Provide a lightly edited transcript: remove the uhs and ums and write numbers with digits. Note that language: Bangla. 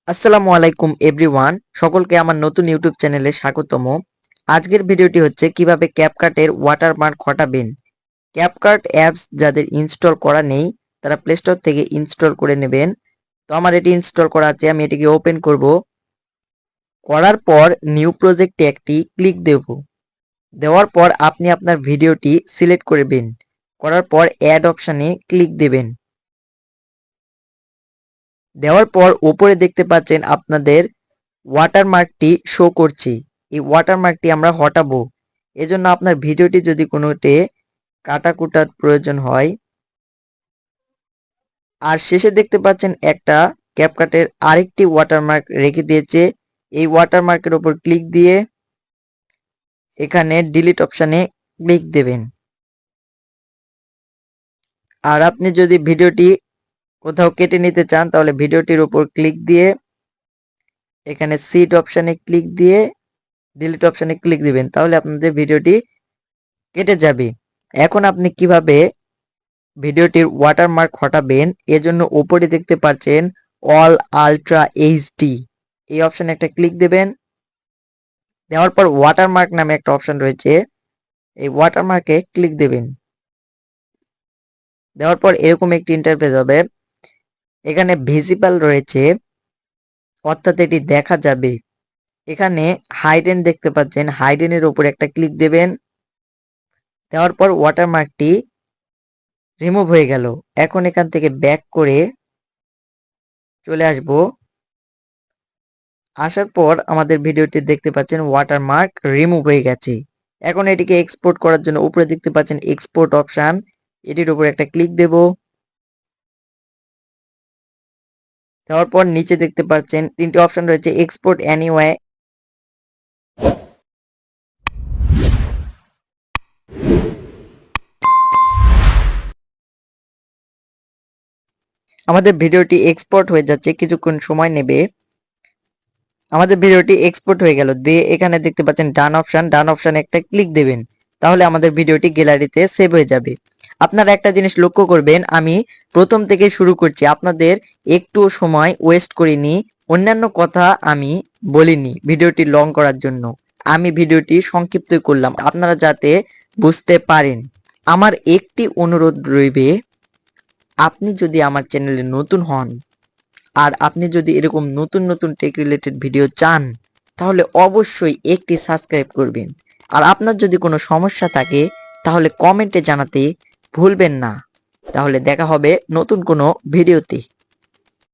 আসসালামু আলাইকুম এভরিওয়ান, সকলকে আমার নতুন ইউটিউব চ্যানেলে স্বাগতম। আজকের ভিডিওটি হচ্ছে কিভাবে ক্যাপকাটের ওয়াটারমার্ক হটাবেন। ক্যাপকাট অ্যাপস যাদের ইনস্টল করা নেই তারা প্লে স্টোর থেকে ইনস্টল করে নেবেন। তো আমার এটি ইনস্টল করা আছে, আমি এটিকে ওপেন করব। করার পর নিউ প্রজেক্টে একটি ক্লিক দেব। দেওয়ার পর আপনি আপনার ভিডিওটি সিলেক্ট করবেন। করার পর অ্যাড অপশানে ক্লিক দেবেন। দেওয়ার পর উপরে দেখতে পাচ্ছেন আপনাদের ওয়াটারমার্কটি শো করছে। এই ওয়াটারমার্কটি আমরা হটাবো। এজন্য আপনার ভিডিওটি যদি কোনোতে কাটাকুটার প্রয়োজন হয়, আর শেষে দেখতে পাচ্ছেন একটা ক্যাপকাটের আরেকটি ওয়াটারমার্ক রেখে দিয়েছে। এই ওয়াটারমার্কের উপর ক্লিক দিয়ে এখানে ডিলিট অপশানে ক্লিক দেবেন। আর আপনি যদি ভিডিওটি কোথাও কেটে নিতে চান তাহলে ভিডিওটির উপর ক্লিক দিয়ে এখানে সিট অপশানে ক্লিক দিয়ে ডিলিট অপশানে ক্লিক দিবেন, তাহলে আপনাদের ভিডিওটি কেটে যাবে। এখন আপনি কিভাবে ভিডিওটির ওয়াটারমার্ক হটাবেন, এজন্য উপরে দেখতে পাচ্ছেন অল আলট্রা এইচডি, এই অপশানে একটা ক্লিক দেবেন। দেওয়ার পর ওয়াটারমার্ক নামে একটা অপশান রয়েছে, এই ওয়াটারমার্কে ক্লিক দেবেন। দেওয়ার পর এরকম একটি ইন্টারফেস হবে। এখানে ভিজিবল রয়েছে, অর্থাৎ এটি দেখা যাবে। এখানে হাইডেন দেখতে পাচ্ছেন, হাইডেনের উপর একটা ক্লিক দেবেন। দেওয়ার পর ওয়াটারমার্কটি রিমুভ হয়ে গেল। এখন এখান থেকে ব্যাক করে চলে আসব। আসার পর আমাদের ভিডিওটি দেখতে পাচ্ছেন ওয়াটারমার্ক রিমুভ হয়ে গেছে। এখন এটিকে এক্সপোর্ট করার জন্য উপরে দেখতে পাচ্ছেন এক্সপোর্ট অপশন, এটির উপর একটা ক্লিক দেব। দেওয়ার পর নিচে দেখতে পাচ্ছেন তিনটি অপশন রয়েছে, এক্সপোর্ট এনিওয়ে, আমাদের ভিডিওটি এক্সপোর্ট হয়ে যাচ্ছে, কিছুক্ষণ সময় নেবে। আমাদের ভিডিওটি এক্সপোর্ট হয়ে গেল। দিয়ে এখানে দেখতে পাচ্ছেন ডান অপশন, ডান অপশনে একটা ক্লিক দেবেন, তাহলে আমাদের ভিডিওটি গ্যালারিতে সেভ হয়ে যাবে। আপনারা একটা জিনিস লক্ষ্য করবেন, আমি প্রথম থেকে শুরু করছি, আপনাদের একটু সময় ওয়েস্ট করিনি, অন্যান্য কথা আমি বলিনি ভিডিওটি লং করার জন্য। আমি ভিডিওটি সংক্ষিপ্ত করলাম আপনারা যাতে বুঝতে পারেন। আমার একটি অনুরোধ রইবে, আপনি যদি আমার চ্যানেলে নতুন হন আর আপনি যদি এরকম নতুন নতুন টেক রিলেটেড ভিডিও চান, তাহলে অবশ্যই একটি সাবস্ক্রাইব করবেন। আর আপনার যদি কোনো সমস্যা থাকে তাহলে কমেন্টে জানাতে ভুলবেন না। তাহলে দেখা হবে নতুন কোনো ভিডিওতে।